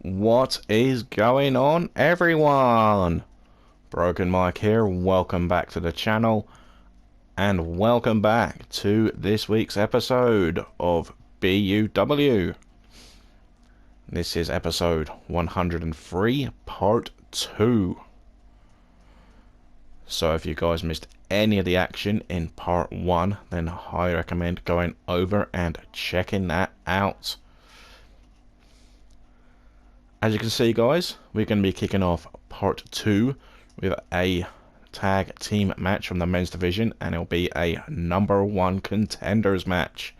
What is going on, everyone? Broken Mike here. Welcome back to the channel, and welcome back to this week's episode of BUW. This is episode 103, part 2. So if you guys missed any of the action in part 1, then I recommend going over and checking that out. As you can see, guys, we're going to be kicking off part 2 with a tag team match from the men's division, and it'll be a #1 contenders match,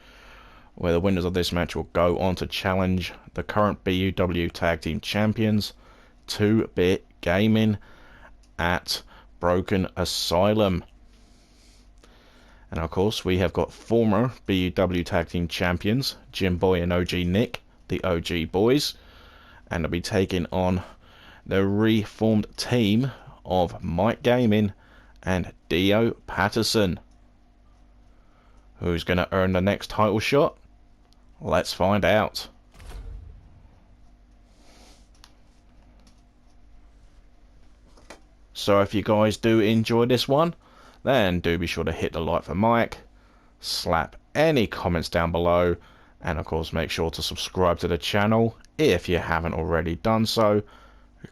where the winners of this match will go on to challenge the current BUW tag team champions, 2-Bit Gaming, at Broken Asylum. And of course, we have got former BUW tag team champions, Jim Boy and OG Nick, the OG boys, and they'll be taking on the reformed team of Mike Gaming and Dio Patterson. Who's going to earn the next title shot? Let's find out. So if you guys do enjoy this one, then do be sure to hit the like for Mike, slap any comments down below, and of course make sure to subscribe to the channel if you haven't already done so.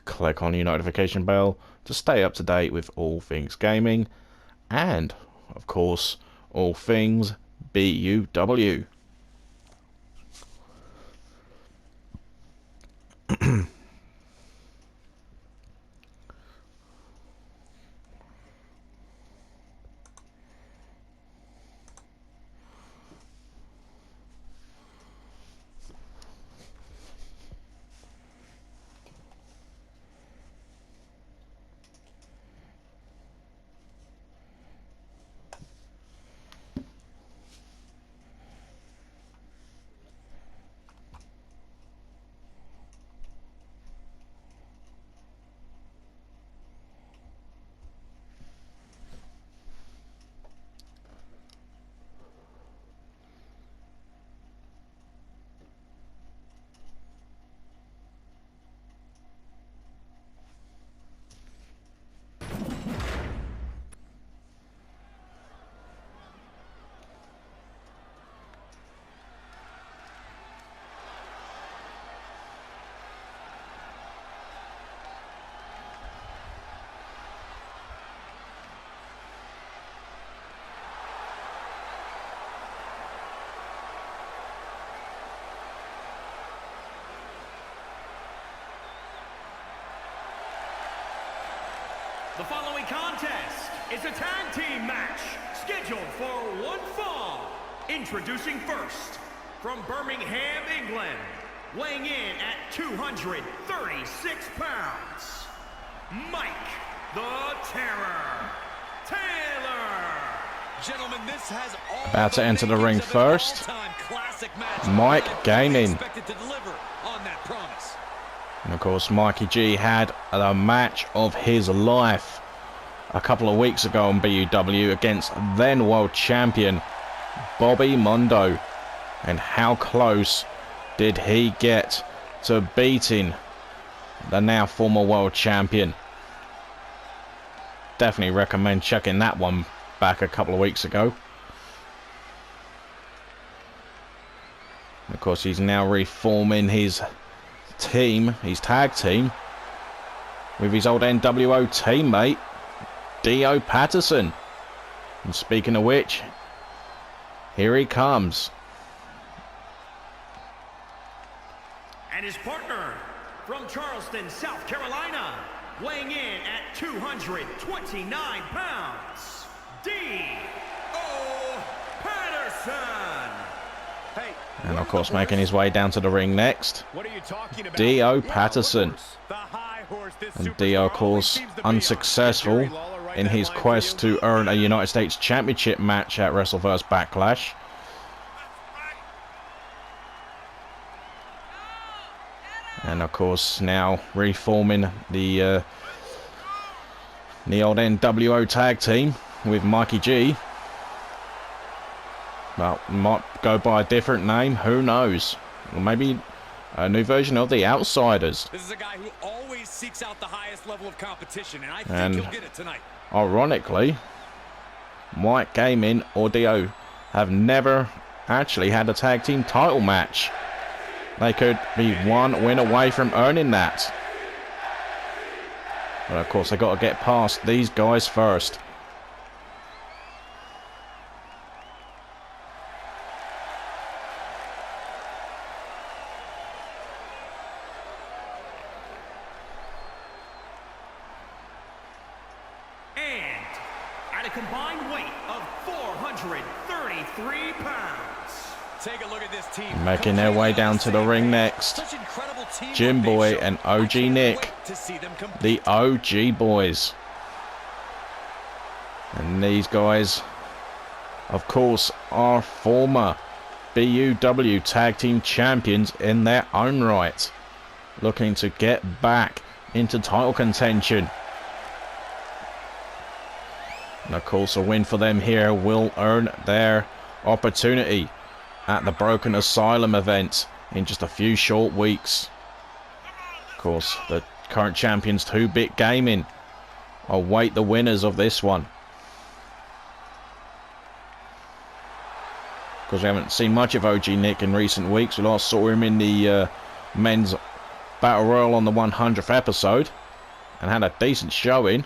Click on your notification bell to stay up to date with all things gaming, and of course all things BUW. The following contest is a tag team match scheduled for one fall. Introducing first, from Birmingham, England, weighing in at 236 pounds, Mike the Terror Taylor. Gentlemen, this has all About to enter the ring first, Mike Gaming. And of course, Mikey G had a match of his life a couple of weeks ago on BUW against then world champion Bobby Mondo. And how close did he get to beating the now former world champion? Definitely recommend checking that one back a couple of weeks ago. And of course, he's now reforming his team, his tag team, with his old NWO teammate Dio Patterson. And speaking of which, here he comes. And his partner from Charleston, South Carolina, weighing in at 229 pounds, Dio Patterson. Hey, and of course making his way down to the ring next, Dio Patterson. And Dio, of course, unsuccessful in his quest to earn a United States Championship match at WrestleVerse Backlash. And of course now reforming the old NWO tag team with Mikey G. Well, might go by a different name, who knows? Or maybe A new version of the Outsiders. This is a guy who always seeks out the highest level of competition, and I think And he'll get it tonight. ironically, Mike Gaming or Dio have never actually had a tag team title match. They could be one win away from earning that. But of course, they got to get past these guys first. At a combined weight of 433 pounds. Take a look at this team. Making their way down to the ring next. Such incredible teamwork Jim they Boy show. and I OG can't Nick. wait to see them compete. The OG boys. And these guys, of course, are former BUW tag team champions in their own right. Looking to get back into title contention. And of course, a win for them here will earn their opportunity at the Broken Asylum event in just a few short weeks. Of course, the current champions 2-Bit Gaming await the winners of this one. Because we haven't seen much of OG Nick in recent weeks. We last saw him in the men's Battle Royal on the 100th episode and had a decent showing.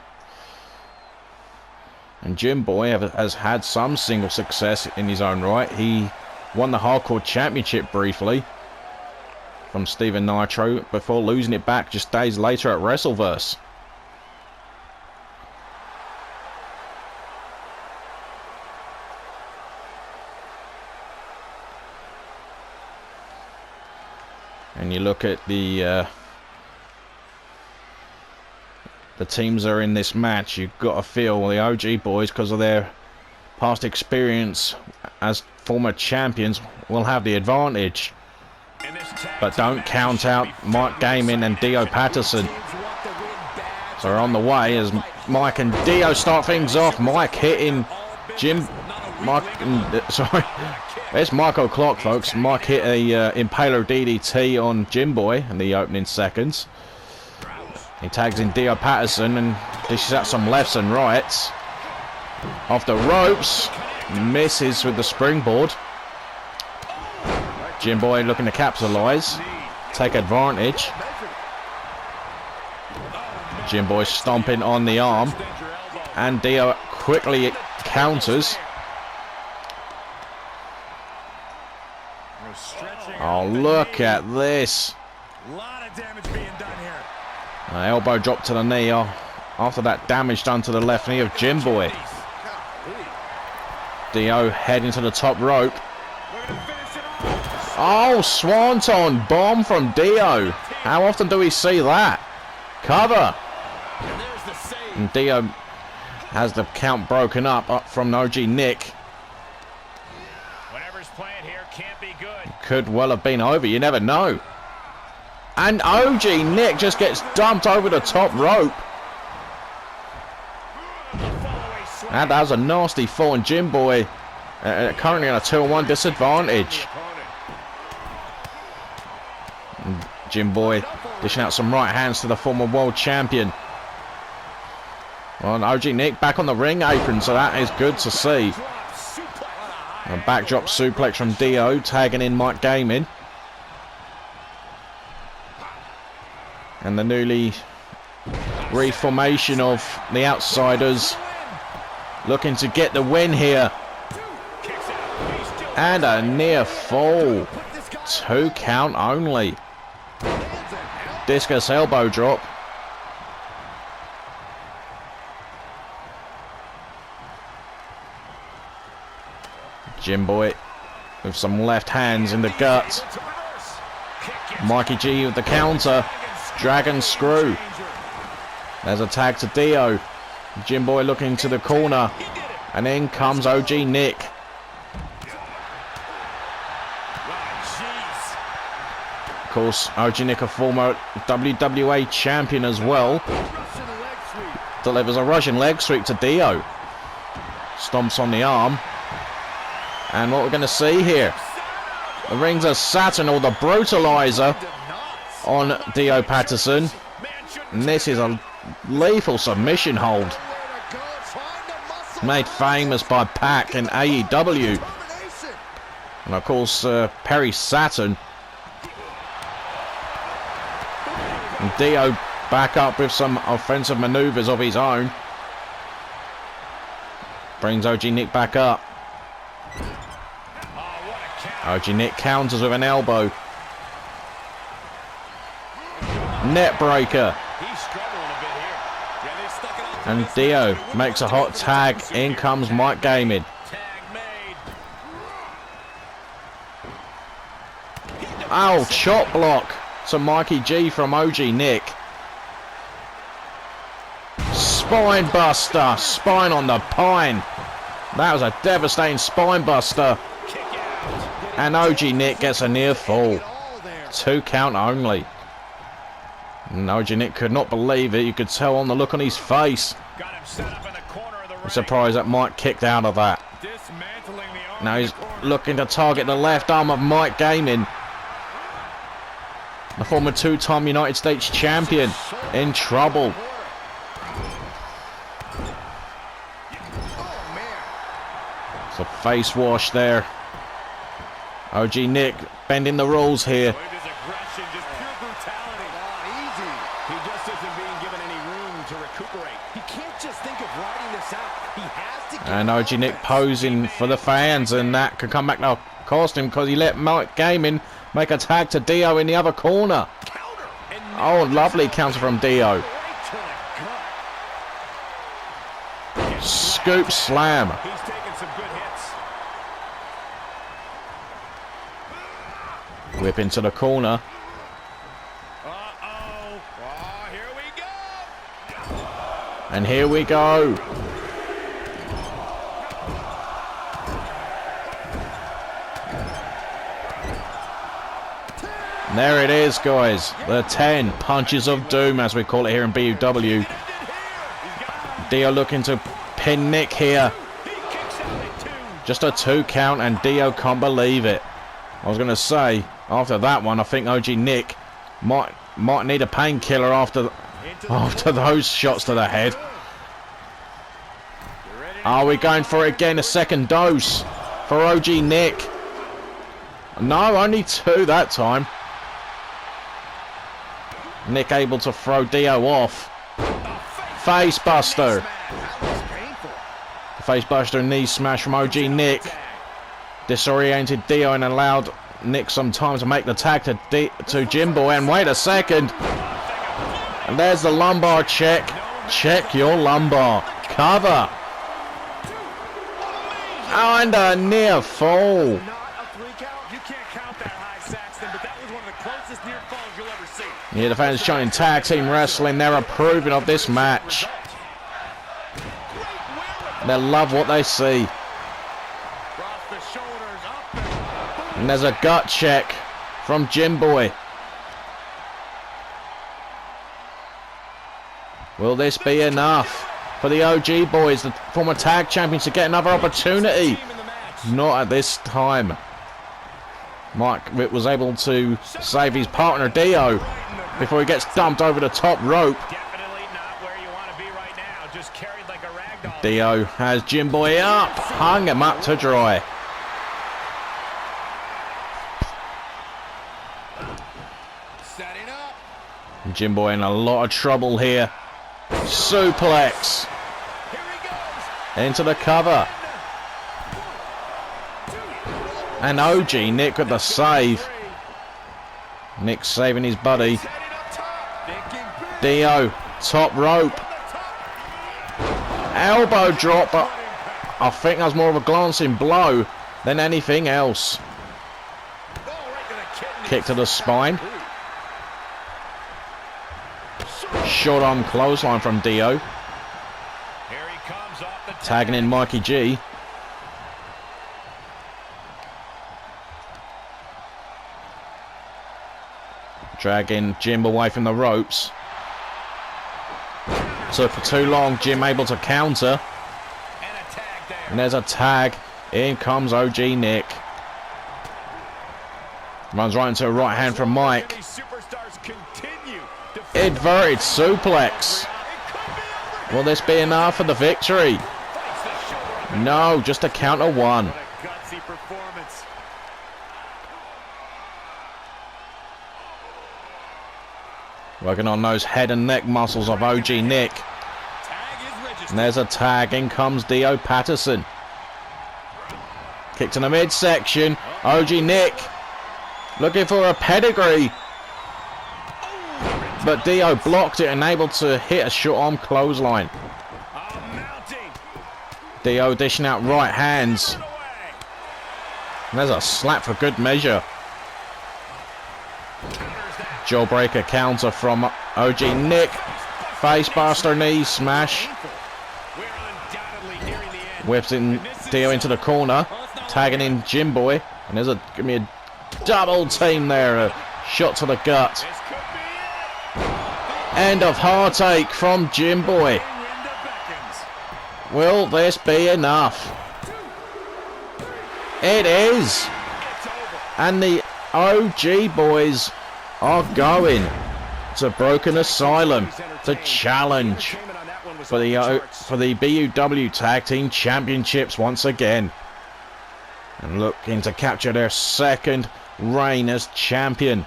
And Jim Boy has had some single success in his own right. He won the Hardcore Championship briefly from Steven Nitro before losing it back just days later at WrestleVerse. And you look at the teams that are in this match, you've got to feel the OG boys, because of their past experience as former champions, will have the advantage. But don't count out Mike Gaming and Dio Patterson. So we're on the way as Mike and Dio start things off. Mike hitting Jim. Sorry, it's Mike O'Clock, folks. Mike hit a Impaler DDT on Jim Boy in the opening seconds. He tags in Dio Patterson and dishes out some lefts and rights. Off the ropes, misses with the springboard. Jim Boy looking to capitalize, take advantage. Jim Boy stomping on the arm, and Dio quickly counters. Oh, look at this. A lot of damage being done here. Elbow drop to the knee after that damage done to the left knee of Jim Boy. Dio heading to the top rope. Oh, Swanton bomb from Dio. How often do we see that? Cover. And Dio has the count broken up from OG Nick. Whatever's playing here can't be good. Could well have been over, you never know. And OG Nick just gets dumped over the top rope. And that was a nasty fall, and Jim Boy currently on a 2-1 disadvantage. And Jim Boy dishing out some right hands to the former world champion. Well, and OG Nick back on the ring apron, so that is good to see. A backdrop suplex from Dio, tagging in Mike Gaming. And the newly reformation of the Outsiders looking to get the win here. And a near fall. 2 count only. Discus elbow drop. Jim Boy with some left hands in the gut. Mikey G with the counter. Dragon screw. There's a tag to Dio. Jim Boy looking to the corner. And in comes OG Nick. Of course, OG Nick, a former WWA champion as well. Delivers a Russian leg sweep to Dio. Stomps on the arm. And what we're going to see here. The Rings of Saturn, or the Brutalizer. on Dio Patterson. And this is a lethal submission hold. Made famous by Pac in AEW. And of course, Perry Saturn. And Dio back up with some offensive maneuvers of his own. Brings OG Nick back up. OG Nick counters with an elbow. Net breaker. And Dio makes a hot tag. In comes Mike Gaming. Oh, chop block to Mikey G from OG Nick. Spine buster. Spine on the pine. That was a devastating spine buster. And OG Nick gets a near fall. 2 count only. And OG Nick could not believe it. You could tell on the look on his face. I'm surprised that Mike kicked out of that. Now he's looking to target the left arm of Mike Gaming. The former 2-time United States champion in trouble. It's a face wash there. OG Nick bending the rules here. And OG Nick posing for the fans, and that could come back to cost him because he let Mike Gaming make a tag to Dio in the other corner. Oh, lovely counter from Dio. Scoop slam. Whip into the corner. And here we go. And there it is, guys. The 10 punches of doom, as we call it here in BUW. Dio looking to pin Nick here. Just a 2 count, and Dio can't believe it. I was going to say, after that one, I think OG Nick might need a painkiller after those shots to the head. Are we going for it again? A second dose for OG Nick. No, only 2 that time. Nick able to throw Dio off. Face buster. Face buster knee smash from OG Nick. Disoriented Dio and allowed Nick some time to make the tag to Jimbo. And wait a second. And there's the lumbar check. Check your lumbar. Cover. Oh, and a near fall. Yeah, the fans showing tag team wrestling. They're approving of this match. They love what they see. And there's a gut check from Jimboy. Will this be enough for the OG boys, the former tag champions, to get another opportunity? Not at this time. Mike was able to save his partner Dio before he gets dumped over the top rope. Dio has Jimboy up, hung him up to dry. Jimboy in a lot of trouble here. Suplex into the cover. And OG Nick with the save. Nick saving his buddy. Dio, top rope. Elbow drop, but I think that was more of a glancing blow than anything else. Kick to the spine. Short arm clothesline from Dio. Tagging in Mikey G. Dragging Jim away from the ropes. Took for too long. Jim able to counter. And there's a tag. In comes OG Nick. Runs right into a right hand from Mike. Inverted suplex. Will this be enough for the victory? No, just a count of one. What a gutsy performance. Working on those head and neck muscles of OG Nick. Tag is registered. And there's a tag. In comes Dio Patterson. Kick to the midsection. OG Nick looking for a pedigree. But Dio blocked it and able to hit a short arm clothesline. Mounting. Dio dishing out right hands. And there's a slap for good measure. Jawbreaker counter from OG Nick. Facebuster knee smash. We're undoubtedly nearing the end. Whips in Dio into the corner. Tagging in Jim Boy. And there's a give me a double team there. A shot to the gut. This could be it. End of heartache from Jim Boy. Window beckons. Will this be enough? It is. It's over. And the OG boys are going to Broken Asylum to challenge for the BUW Tag Team Championships once again. And looking to capture their second reign as champion.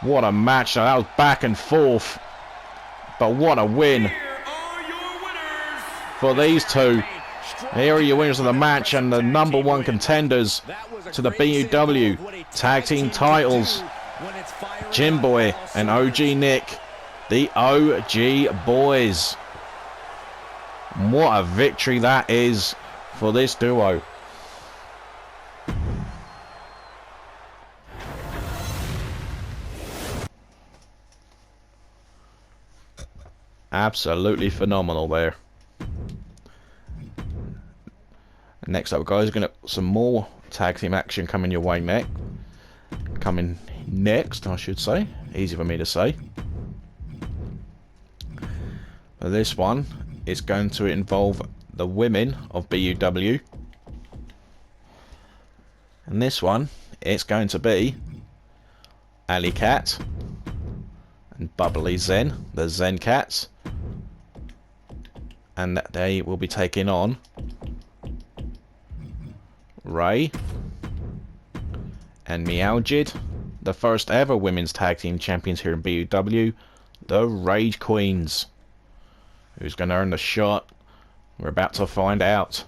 What a match. That was back and forth. But what a win for these two. Here are your winners of the match and the #1 contenders to the BUW Tag Team titles. Jim Boy and OG Nick, the OG boys. What a victory that is for this duo. Absolutely phenomenal there. Next up, guys, gonna some more tag team action coming your way next. Coming next, I should say. Easy for me to say. But this one is going to involve the women of BUW. And this one, it's going to be Alley Cat and Bubbly Zen, the Zen Cats. And they will be taking on Ray and Meowjid, the first ever women's tag team champions here in BUW, the Rage Queens. Who's going to earn the shot? We're about to find out.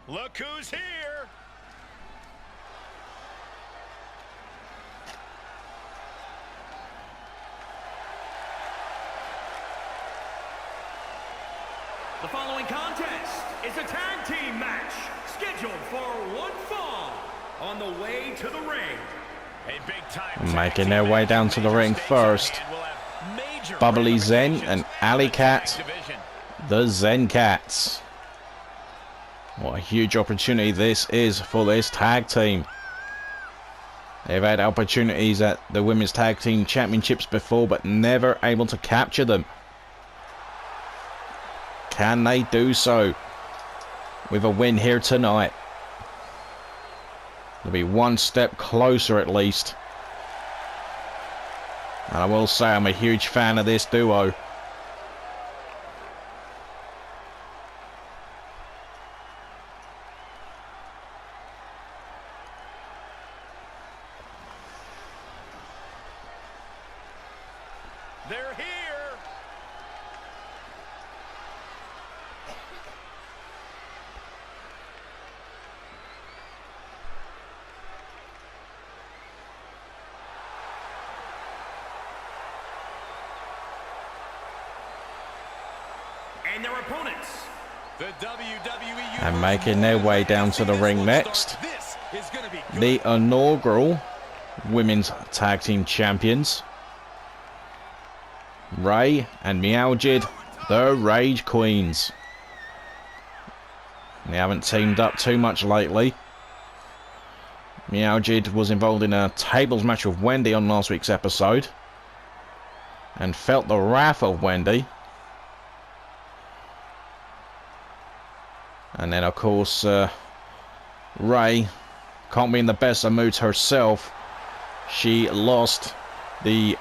Look who's here. The following contest is a tag team match scheduled for one fall on the way to the ring. A big time Making their way down to the ring first, Bubbly Zen and Alley Cat, the Zen Cats. What a huge opportunity this is for this tag team. They've had opportunities at the Women's Tag Team Championships before, but never able to capture them. Can they do so with a win here tonight? They'll be one step closer at least. And I will say I'm a huge fan of this duo. And their opponents. The WWE And making their way down to the ring next, This is gonna be good. the inaugural Women's Tag Team Champions, Ray and Meowjid, the Rage Queens. They haven't teamed up too much lately. Meowjid was involved in a tables match with Wendy on last week's episode and felt the wrath of Wendy. And then, of course, Ray can't be in the best of moods herself. She lost the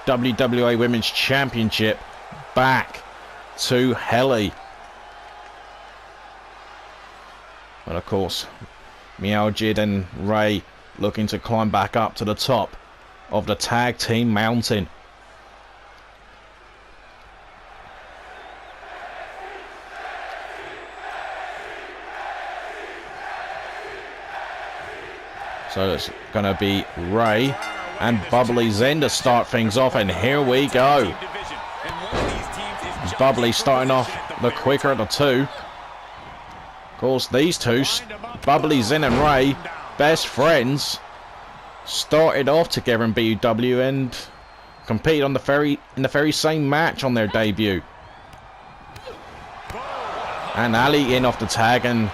WWE Women's Championship back to Helly. But of course, Meowjid and Ray looking to climb back up to the top of the tag team mountain. So it's going to be Ray and Bubbly Zen to start things off, and here we go. Bubbly starting off the quicker of the two. Of course, these two, Bubbly Zen and Ray, best friends, started off together in BUW and competed on in the very same match on their debut. And Ali in off the tag and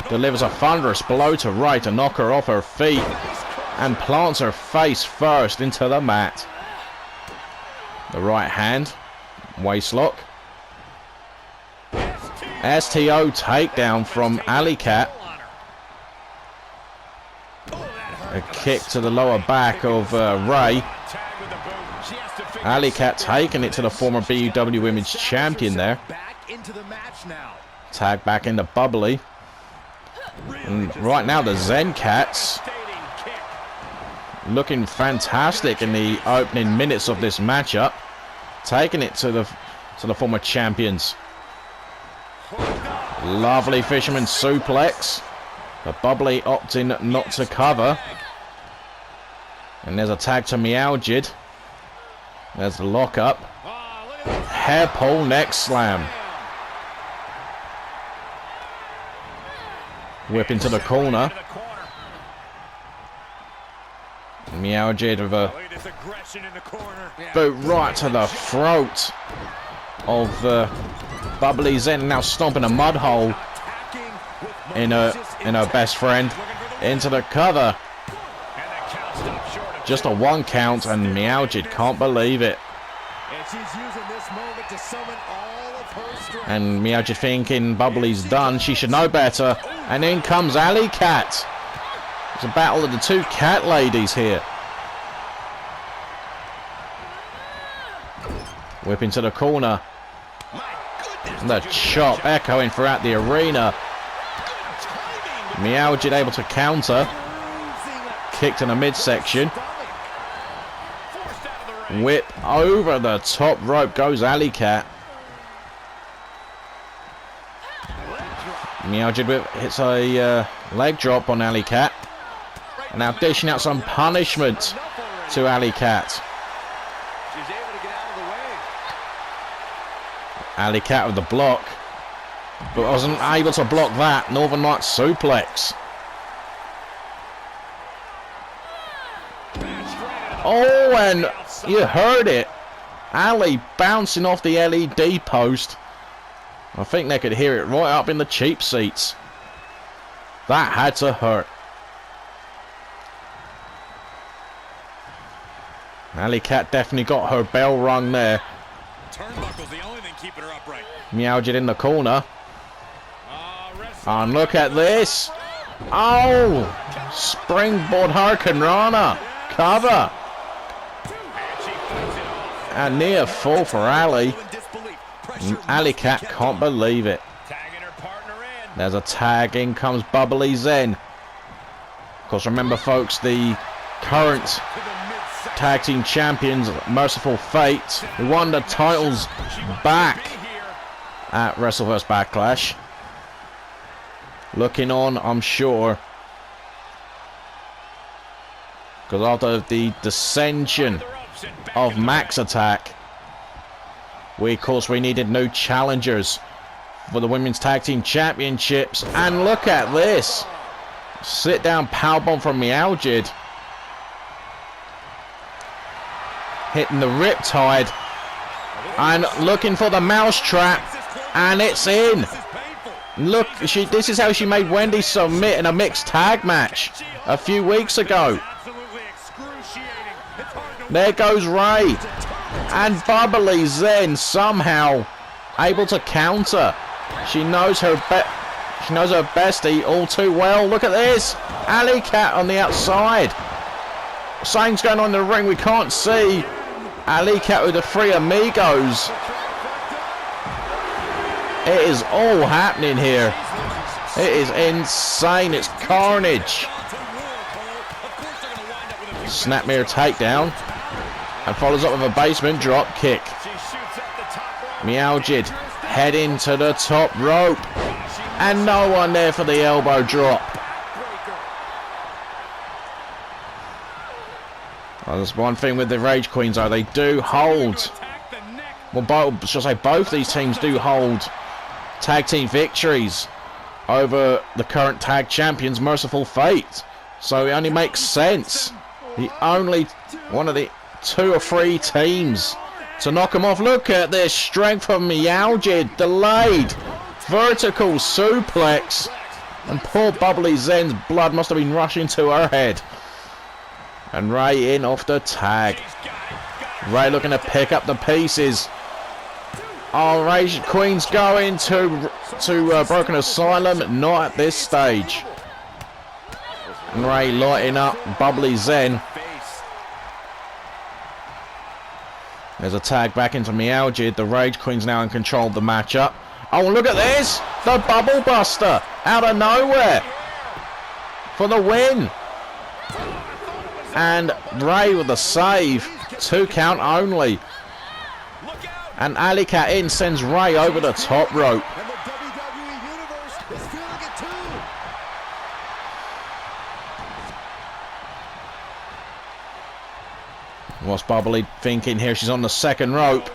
delivers a thunderous blow to Ray to knock her off her feet and plants her face first into the mat. The right hand, waistlock. STO takedown from Alley Cat. A kick to the lower back of Ray. Alley Cat taking it to the former BUW Women's Champion there. Tag back into Bubbly. And right now the Zen Cats looking fantastic in the opening minutes of this matchup, taking it to the former champions. Lovely fisherman suplex, but Bubbly opting not to cover. And there's a tag to Meowjid. There's the lockup. Hair pull neck slam. Whip into the corner. Meowjid with a boot right to the throat of Bubbly Zen, now stomping a mud hole in her best friend into the cover. Just a one count, and Meowjid can't believe it. And Meowjid thinking Bubbly's done, she should know better. And in comes Alley Cat. It's a battle of the two cat ladies here. Whip into the corner. And the chop echoing throughout the arena. Meowjid able to counter. Kick to the midsection. Whip over the top rope goes Alley Cat. Meowjid hits a leg drop on Alley Cat. And now dishing out some punishment to Alley Cat. Alley Cat with the block, but wasn't able to block that Northern Light suplex. Oh, and you heard it. Ali bouncing off the LED post. I think they could hear it right up in the cheap seats. That had to hurt. Alley Cat definitely got her bell rung there. Turnbuckle's the only thing keeping her upright. Meowjid in the corner. And look at this. Oh! Springboard Hurricane Rana. Cover. And near fall for Ali. Alley Cat can't believe it. There's a tag. In comes Bubbly Zen. Of course, remember, folks, the current tag team champions, Merciful Fate, who won the titles back at WrestleVerse Backlash. Looking on, I'm sure, because after the dissension of Max Attack, Of course, we needed new challengers for the Women's Tag Team Championships. And look at this. Sit down powerbomb from Meowjid. Hitting the Riptide. And looking for the mousetrap. And it's in. Look, this is how she made Wendy submit in a mixed tag match a few weeks ago. There goes Ray. And Bubbly Zen somehow able to counter. She knows her bestie all too well. Look at this. Alley Cat on the outside. Something's going on in the ring we can't see. Alley Cat with the three amigos. It is all happening here. It is insane. It's carnage. Snapmare takedown. And follows up with a basement drop kick. Meowjid heading to the top rope. And no one there for the elbow drop. Well, there's one thing with the Rage Queens though. They do hold. Well, both these teams do hold tag team victories over the current tag champions, Merciful Fate. So it only makes sense. The only one of the 2 or 3 teams to knock them off. Look at this strength from Meowjid. Delayed vertical suplex. And poor Bubbly Zen's blood must have been rushing to her head. And Ray in off the tag. Ray looking to pick up the pieces. Oh, Rage Queen's going to Broken Asylum. Not at this stage. And Ray lighting up Bubbly Zen. There's a tag back into Meowjid. The Rage Queen's now in control of the matchup. Oh, look at this! The Bubble Buster out of nowhere for the win. And Ray with the save. 2 count only. And Alley Cat in sends Ray over the top rope. And the WWE Universe is feeling it too. What's Bubbly thinking here? She's on the second rope.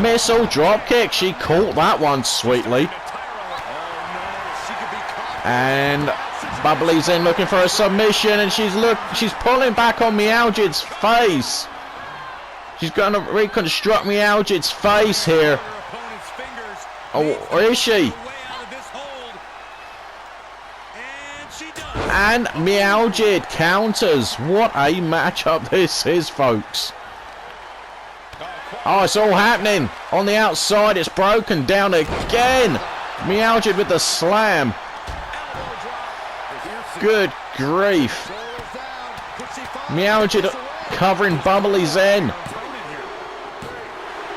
Missile drop kick. She caught that one sweetly. And Bubbly's in looking for a submission, and she's pulling back on Meowjid's face. She's going to reconstruct Meowjid's face here. Oh, or is she? And Meowjid counters. What a matchup this is, folks. Oh, it's all happening. On the outside, it's broken down again. Meowjid with the slam. Good grief. Meowjid covering Bubbly Zen.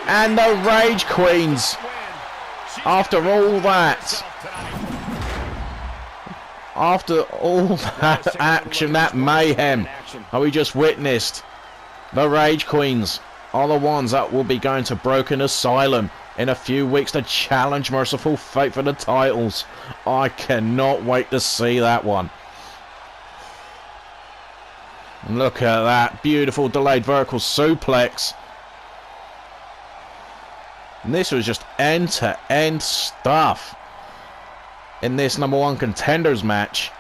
And the Rage Queens. After all that. After all that action, that mayhem that we just witnessed, the Rage Queens are the ones that will be going to Broken Asylum in a few weeks to challenge Merciful Fate for the titles. I cannot wait to see that one. Look at that beautiful delayed vertical suplex. And this was just end-to-end stuff in this #1 contenders match.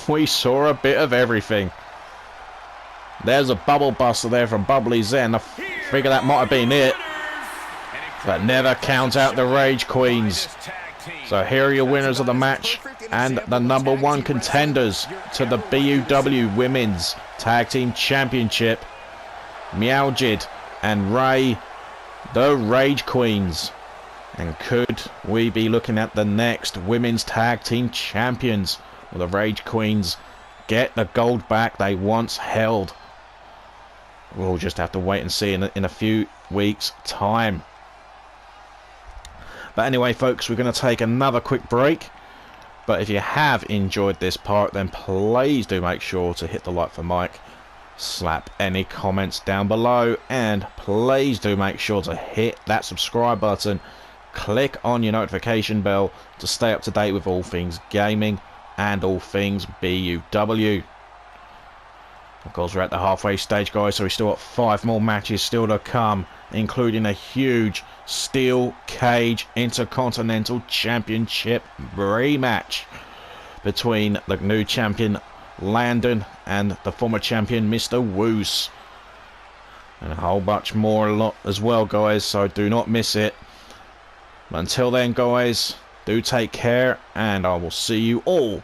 We saw a bit of everything. There's a bubble buster there from Bubbly Zen. I figure that might have been it. But never count out the Rage Queens. So here are your winners of the match and the #1 contenders to the BUW Women's Tag Team Championship. Meowjid and Ray, the Rage Queens. And could we be looking at the next Women's Tag Team Champions? Will the Rage Queens get the gold back they once held? We'll just have to wait and see in a few weeks' time. But anyway, folks, we're going to take another quick break. But if you have enjoyed this part, then please do make sure to hit the like for Mike. Slap any comments down below. And please do make sure to hit that subscribe button. Click on your notification bell to stay up to date with all things gaming and all things BUW. Of course, we're at the halfway stage, guys, so we still got 5 more matches still to come, including a huge Steel Cage Intercontinental Championship rematch between the new champion Landon and the former champion Mr. Woos. And a whole bunch more as well, guys, so do not miss it. But until then, guys, do take care, and I will see you all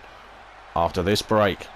after this break.